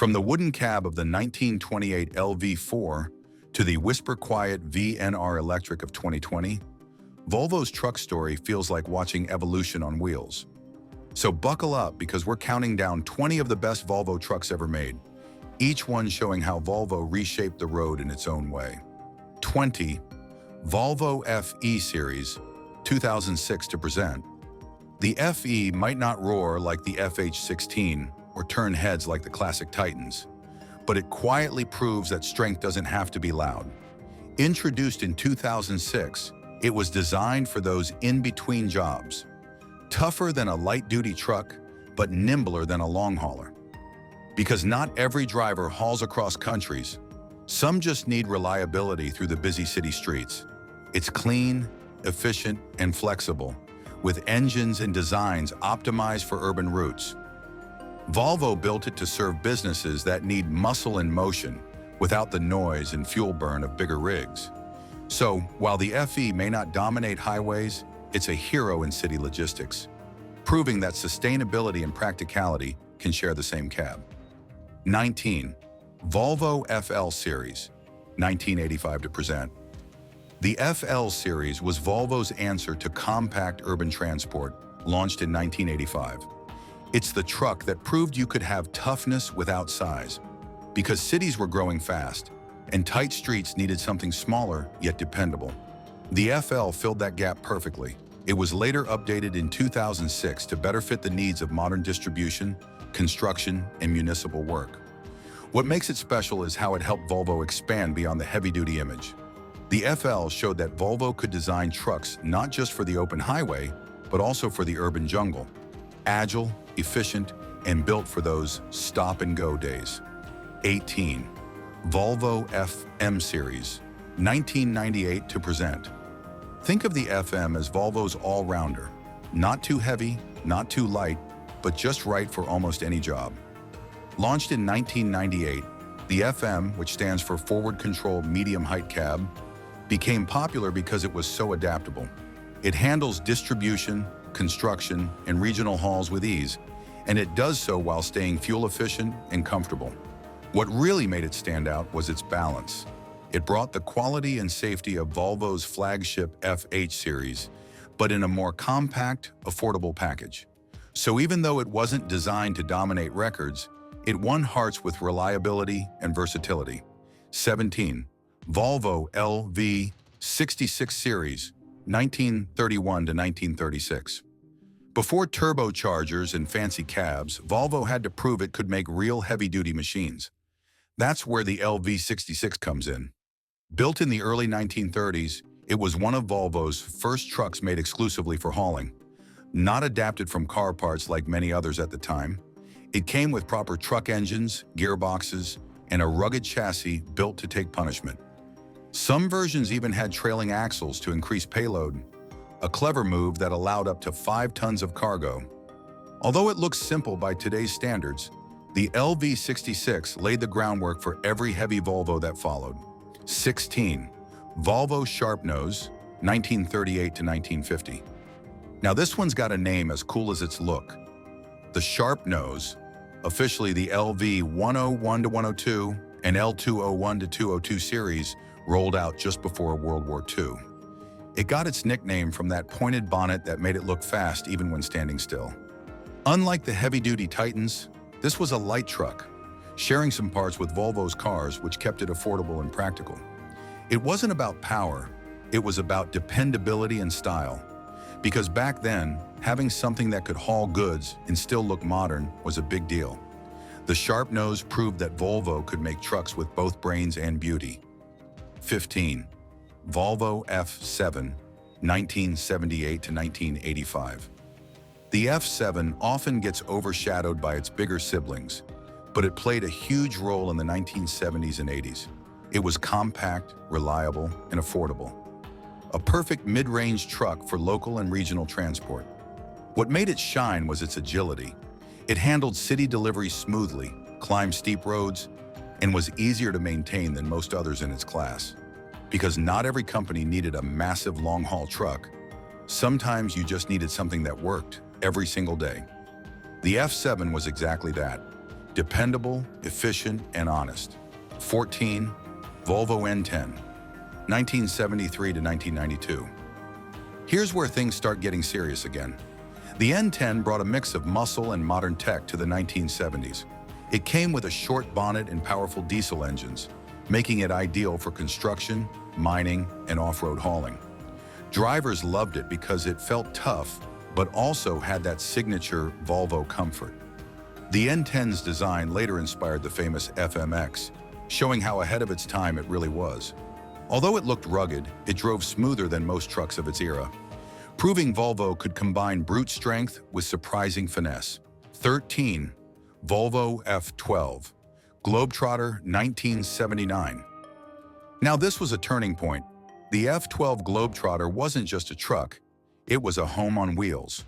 From the wooden cab of the 1928 LV4 to the whisper-quiet VNR Electric of 2020, Volvo's truck story feels like watching evolution on wheels. So buckle up because we're counting down 20 of the best Volvo trucks ever made, each one showing how Volvo reshaped the road in its own way. 20. Volvo FE Series, 2006 to present. The FE might not roar like the FH16 or turn heads like the classic Titans, but it quietly proves that strength doesn't have to be loud. Introduced in 2006, it was designed for those in-between jobs. Tougher than a light-duty truck, but nimbler than a long hauler. Because not every driver hauls across countries, some just need reliability through the busy city streets. It's clean, efficient, and flexible, with engines and designs optimized for urban routes. Volvo built it to serve businesses that need muscle and motion without the noise and fuel burn of bigger rigs. So, while the FE may not dominate highways, it's a hero in city logistics, proving that sustainability and practicality can share the same cab. 19. Volvo FL Series, 1985 to present. The FL Series was Volvo's answer to compact urban transport, launched in 1985. It's the truck that proved you could have toughness without size, because cities were growing fast, and tight streets needed something smaller yet dependable. The FL filled that gap perfectly. It was later updated in 2006 to better fit the needs of modern distribution, construction, and municipal work. What makes it special is how it helped Volvo expand beyond the heavy-duty image. The FL showed that Volvo could design trucks not just for the open highway, but also for the urban jungle. Agile, efficient, and built for those stop-and-go days. 18. Volvo FM Series, 1998 to present. Think of the FM as Volvo's all-rounder. Not too heavy, not too light, but just right for almost any job. Launched in 1998, the FM, which stands for Forward Control Medium Height Cab, became popular because it was so adaptable. It handles distribution, construction, and regional hauls with ease, and it does so while staying fuel efficient and comfortable. What really made it stand out was its balance. It brought the quality and safety of Volvo's flagship FH series, but in a more compact, affordable package. So even though it wasn't designed to dominate records, it won hearts with reliability and versatility. 17. Volvo LV66 Series, 1931 to 1936. Before turbochargers and fancy cabs, Volvo had to prove it could make real heavy-duty machines. That's where the LV66 comes in. Built in the early 1930s, it was one of Volvo's first trucks made exclusively for hauling. Not adapted from car parts like many others at the time, it came with proper truck engines, gearboxes, and a rugged chassis built to take punishment. Some versions even had trailing axles to increase payload, a clever move that allowed up to 5 tons of cargo. Although it looks simple by today's standards, the LV66 laid the groundwork for every heavy Volvo that followed. 16. Volvo Sharp Nose, 1938 to 1950. Now this one's got a name as cool as its look. The Sharp Nose, officially the LV 101 to 102 and L201 to 202 series, rolled out just before World War II. It got its nickname from that pointed bonnet that made it look fast even when standing still. Unlike the heavy-duty Titans, this was a light truck, sharing some parts with Volvo's cars, which kept it affordable and practical. It wasn't about power, it was about dependability and style. Because back then, having something that could haul goods and still look modern was a big deal. The Sharp Nose proved that Volvo could make trucks with both brains and beauty. 15. Volvo F7, 1978 to 1985. The F7 often gets overshadowed by its bigger siblings, but it played a huge role in the 1970s and 80s. It was compact, reliable, and affordable. A perfect mid-range truck for local and regional transport. What made it shine was its agility. It handled city deliveries smoothly, climbed steep roads, and was easier to maintain than most others in its class. Because not every company needed a massive long-haul truck. Sometimes you just needed something that worked every single day. The F7 was exactly that. Dependable, efficient, and honest. 14. Volvo N10, 1973 to 1992. Here's where things start getting serious again. The N10 brought a mix of muscle and modern tech to the 1970s. It came with a short bonnet and powerful diesel engines, making it ideal for construction, mining, and off-road hauling. Drivers loved it because it felt tough, but also had that signature Volvo comfort. The N10's design later inspired the famous FMX, showing how ahead of its time it really was. Although it looked rugged, it drove smoother than most trucks of its era, proving Volvo could combine brute strength with surprising finesse. 13. Volvo F12, Globetrotter 1979. Now this was a turning point. The F12 Globetrotter wasn't just a truck, it was a home on wheels.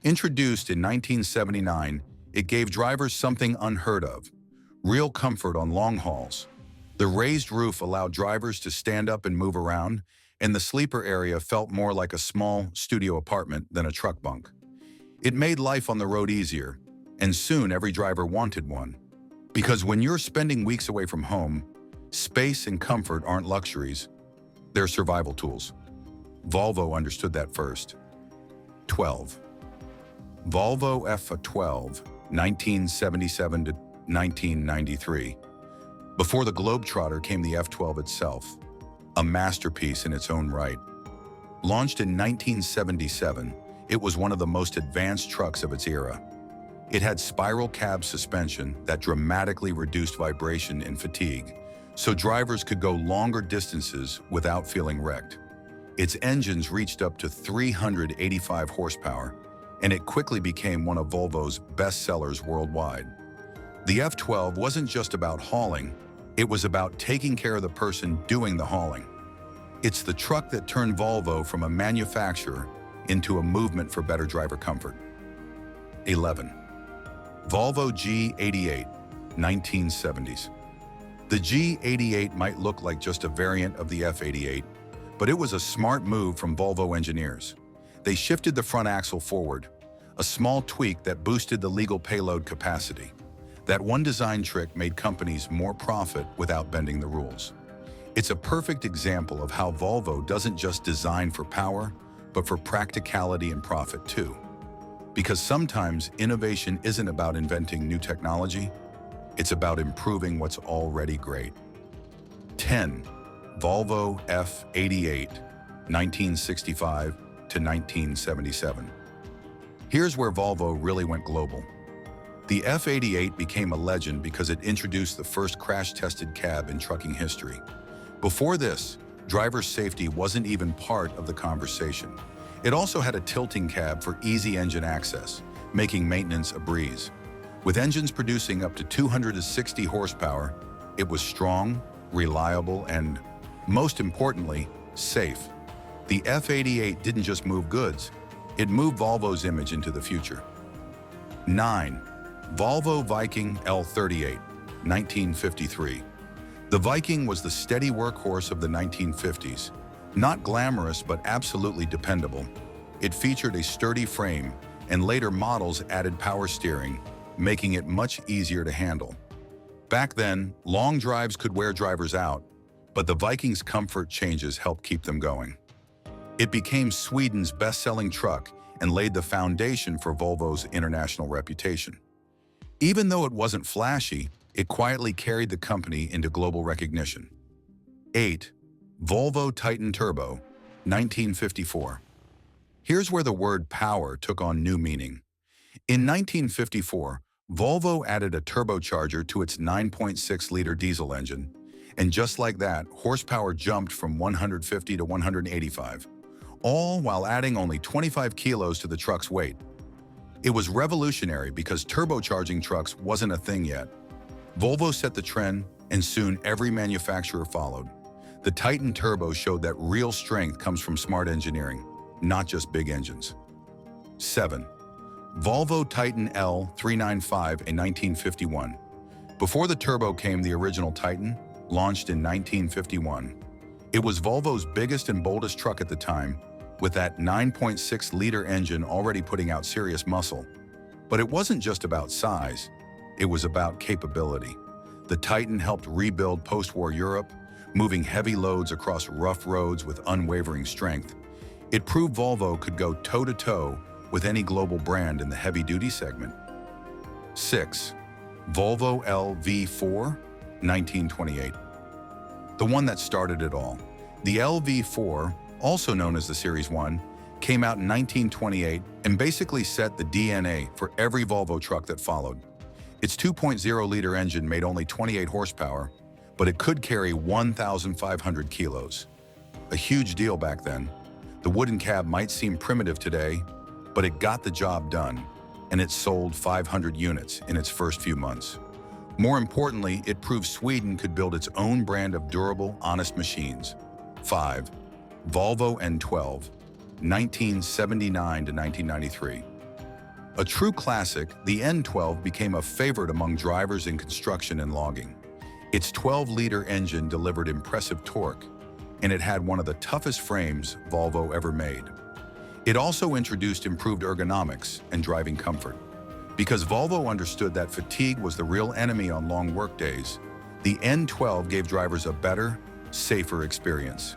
Introduced in 1979, it gave drivers something unheard of: real comfort on long hauls. The raised roof allowed drivers to stand up and move around, and the sleeper area felt more like a small studio apartment than a truck bunk. It made life on the road easier, and soon every driver wanted one. Because when you're spending weeks away from home, space and comfort aren't luxuries, they're survival tools. Volvo understood that first. 12. Volvo F12, 1977 to 1993. Before the Globetrotter came the F12 itself, a masterpiece in its own right. Launched in 1977, it was one of the most advanced trucks of its era. It had spiral cab suspension that dramatically reduced vibration and fatigue, so drivers could go longer distances without feeling wrecked. Its engines reached up to 385 horsepower, and it quickly became one of Volvo's best sellers worldwide. The F12 wasn't just about hauling, it was about taking care of the person doing the hauling. It's the truck that turned Volvo from a manufacturer into a movement for better driver comfort. 11. Volvo G88, 1970s. The G88 might look like just a variant of the F88, but it was a smart move from Volvo engineers. They shifted the front axle forward, a small tweak that boosted the legal payload capacity. That one design trick made companies more profit without bending the rules. It's a perfect example of how Volvo doesn't just design for power, but for practicality and profit too. Because sometimes innovation isn't about inventing new technology, it's about improving what's already great. 10. Volvo F88, 1965 to 1977. Here's where Volvo really went global. The F88 became a legend because it introduced the first crash-tested cab in trucking history. Before this, driver safety wasn't even part of the conversation. It also had a tilting cab for easy engine access, making maintenance a breeze. With engines producing up to 260 horsepower, it was strong, reliable, and, most importantly, safe. The F88 didn't just move goods, it moved Volvo's image into the future. 9. Volvo Viking L38, 1953. The Viking was the steady workhorse of the 1950s. Not glamorous, but absolutely dependable. It featured a sturdy frame, and later models added power steering, making it much easier to handle. Back then, long drives could wear drivers out, but the Viking's comfort changes helped keep them going. It became Sweden's best-selling truck and laid the foundation for Volvo's international reputation. Even though it wasn't flashy, it quietly carried the company into global recognition. 8. Volvo Titan Turbo, 1954. Here's where the word power took on new meaning. In 1954, Volvo added a turbocharger to its 9.6-liter diesel engine, and just like that, horsepower jumped from 150 to 185, all while adding only 25 kilos to the truck's weight. It was revolutionary because turbocharging trucks wasn't a thing yet. Volvo set the trend, and soon every manufacturer followed. The Titan Turbo showed that real strength comes from smart engineering, not just big engines. 7. Volvo Titan L395 in 1951. Before the Turbo came the original Titan, launched in 1951. It was Volvo's biggest and boldest truck at the time, with that 9.6-liter engine already putting out serious muscle. But it wasn't just about size. It was about capability. The Titan helped rebuild post-war Europe, moving heavy loads across rough roads with unwavering strength. It proved Volvo could go toe-to-toe with any global brand in the heavy-duty segment. 6. Volvo LV4, 1928. The one that started it all. The LV4, also known as the Series 1, came out in 1928 and basically set the DNA for every Volvo truck that followed. Its 2.0-liter engine made only 28 horsepower, but it could carry 1,500 kilos. A huge deal back then. The wooden cab might seem primitive today, but it got the job done, and it sold 500 units in its first few months. More importantly, it proved Sweden could build its own brand of durable, honest machines. 5. Volvo N12, 1979 to 1993. A true classic, the N12 became a favorite among drivers in construction and logging. Its 12-liter engine delivered impressive torque, and it had one of the toughest frames Volvo ever made. It also introduced improved ergonomics and driving comfort. Because Volvo understood that fatigue was the real enemy on long workdays, the N12 gave drivers a better, safer experience,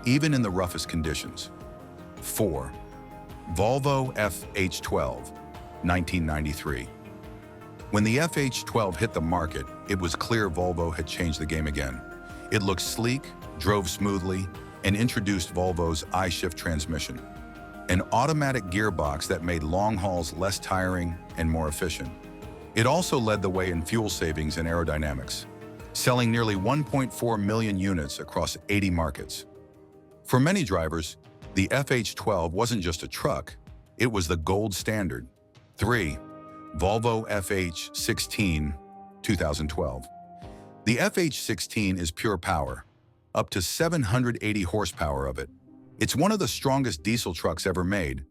even in the roughest conditions. 4. Volvo FH12, 1993. When the FH12 hit the market, it was clear Volvo had changed the game again. It looked sleek, drove smoothly, and introduced Volvo's I-Shift transmission, an automatic gearbox that made long hauls less tiring and more efficient. It also led the way in fuel savings and aerodynamics, selling nearly 1.4 million units across 80 markets. For many drivers, the FH12 wasn't just a truck, it was the gold standard. 3. Volvo FH16, 2012. The FH16 is pure power, up to 780 horsepower of it. It's one of the strongest diesel trucks ever made,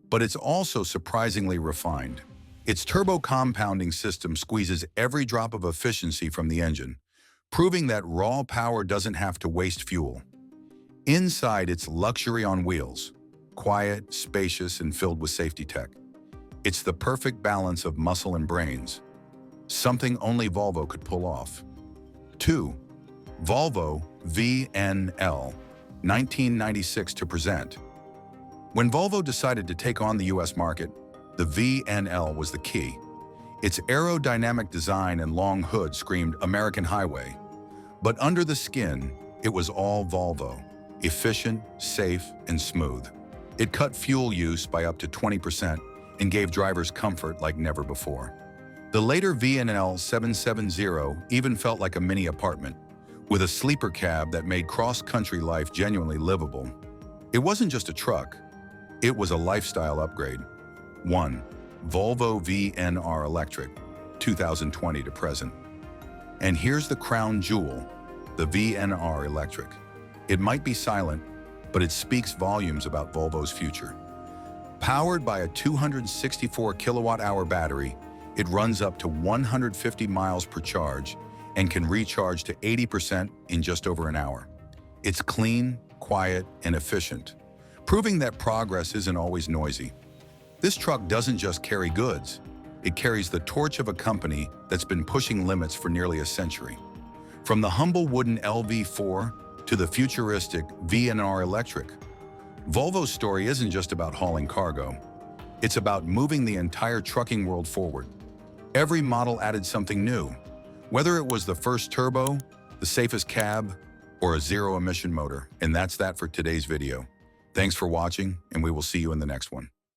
but it's also surprisingly refined. Its turbo compounding system squeezes every drop of efficiency from the engine, proving that raw power doesn't have to waste fuel. Inside, it's luxury on wheels, quiet, spacious, and filled with safety tech. It's the perfect balance of muscle and brains, something only Volvo could pull off. 2. Volvo VNL, 1996 to present. When Volvo decided to take on the US market, the VNL was the key. Its aerodynamic design and long hood screamed American highway. But under the skin, it was all Volvo, efficient, safe, and smooth. It cut fuel use by up to 20% and gave drivers comfort like never before. The later VNL 770 even felt like a mini apartment, with a sleeper cab that made cross-country life genuinely livable. It wasn't just a truck, it was a lifestyle upgrade. 1. Volvo VNR Electric, 2020 to present. And here's the crown jewel, the VNR Electric. It might be silent, but it speaks volumes about Volvo's future. Powered by a 264 kilowatt-hour battery, it runs up to 150 miles per charge and can recharge to 80% in just over an hour. It's clean, quiet, and efficient, proving that progress isn't always noisy. This truck doesn't just carry goods, it carries the torch of a company that's been pushing limits for nearly a century. From the humble wooden LV4 to the futuristic VNR Electric, Volvo's story isn't just about hauling cargo. It's about moving the entire trucking world forward. Every model added something new, whether it was the first turbo, the safest cab, or a zero-emission motor. And that's that for today's video. Thanks for watching, and we will see you in the next one.